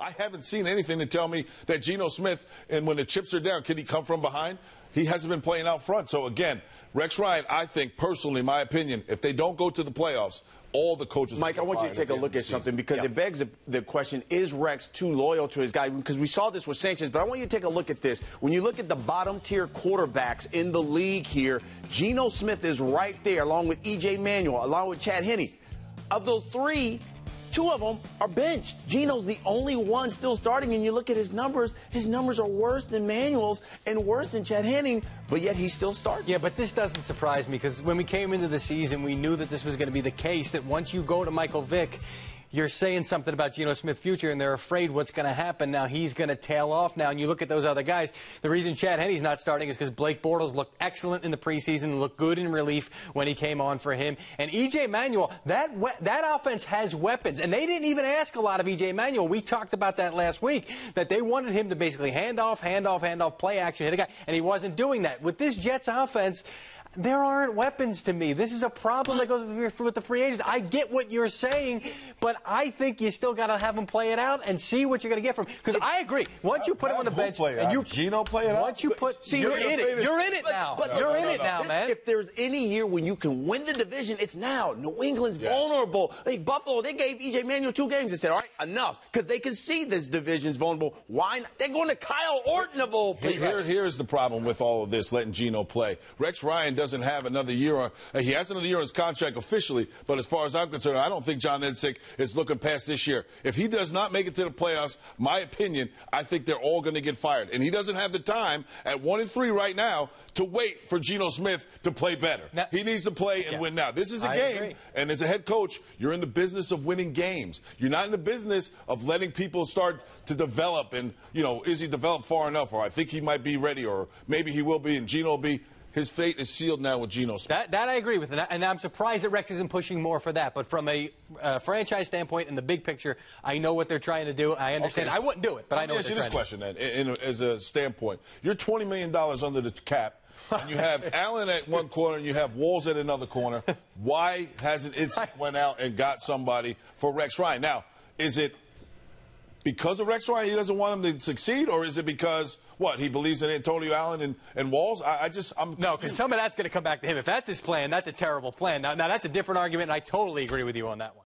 I haven't seen anything to tell me that Geno Smith, and when the chips are down, can he come from behind? He hasn't been playing out front. So, again, Rex Ryan, I think, personally, my opinion, if they don't go to the playoffs, all the coaches. Mike, I want you to take a look at something because it begs the question, is Rex too loyal to his guy? Because we saw this with Sanchez, but I want you to take a look at this. When you look at the bottom-tier quarterbacks in the league here, Geno Smith is right there, along with E.J. Manuel, along with Chad Henne. Of those three, two of them are benched. Geno's the only one still starting, and you look at his numbers are worse than Manuel's and worse than Chad Henne, but yet he's still starting. Yeah, but this doesn't surprise me because when we came into the season, we knew that this was going to be the case, that once you go to Michael Vick, you're saying something about Geno Smith's future, and they're afraid what's going to happen. Now he's going to tail off now, and you look at those other guys. The reason Chad Henne's not starting is because Blake Bortles looked excellent in the preseason, looked good in relief when he came on for him. And E.J. Manuel, that offense has weapons, and they didn't even ask a lot of E.J. Manuel. We talked about that last week, that they wanted him to basically hand off, play action, hit a guy, and he wasn't doing that. With this Jets offense, there aren't weapons to me. This is a problem that goes with the free agents. I get what you're saying, but I think you still got to have them play it out and see what you're going to get from. Because I agree. Once you put him on the bench, and you Geno play it out. Once you put, see, you're in it. You're in it now. You're in it now, man. If there's any year when you can win the division, it's now. New England's vulnerable. Hey, Buffalo, they gave E.J. Manuel 2 games and said, all right, enough, because they can see this division's vulnerable. Why not? They're going to Kyle Orton of all people. Here's the problem with all of this, letting Geno play. Rex Ryan doesn't have another year. He has another year on his contract officially, but as far as I'm concerned, I don't think John Idzik is looking past this year. If he does not make it to the playoffs, my opinion, I think they're all going to get fired. And he doesn't have the time at 1-3 right now to wait for Geno Smith to play better. Now, he needs to play and win now. This is a game, and as a head coach, you're in the business of winning games. You're not in the business of letting people start to develop and, is he developed far enough, or I think he might be ready, or maybe he will be, and Geno will be. His fate is sealed now with Geno Smith. That I agree with, and I'm surprised that Rex isn't pushing more for that. But from a franchise standpoint and the big picture, I know what they're trying to do. I understand. Okay, I wouldn't do it, but I know what they're trying to do. Let me ask you this question, then, as a standpoint. You're $20 million under the cap, and you have Allen at one corner and you have Walls at another corner. Why hasn't it went out and got somebody for Rex Ryan? Now, is it because of Rex Ryan, he doesn't want him to succeed, or is it because, he believes in Antonio Allen and Walls? I'm No, because some of that's going to come back to him. If that's his plan, that's a terrible plan. Now that's a different argument, and I totally agree with you on that one.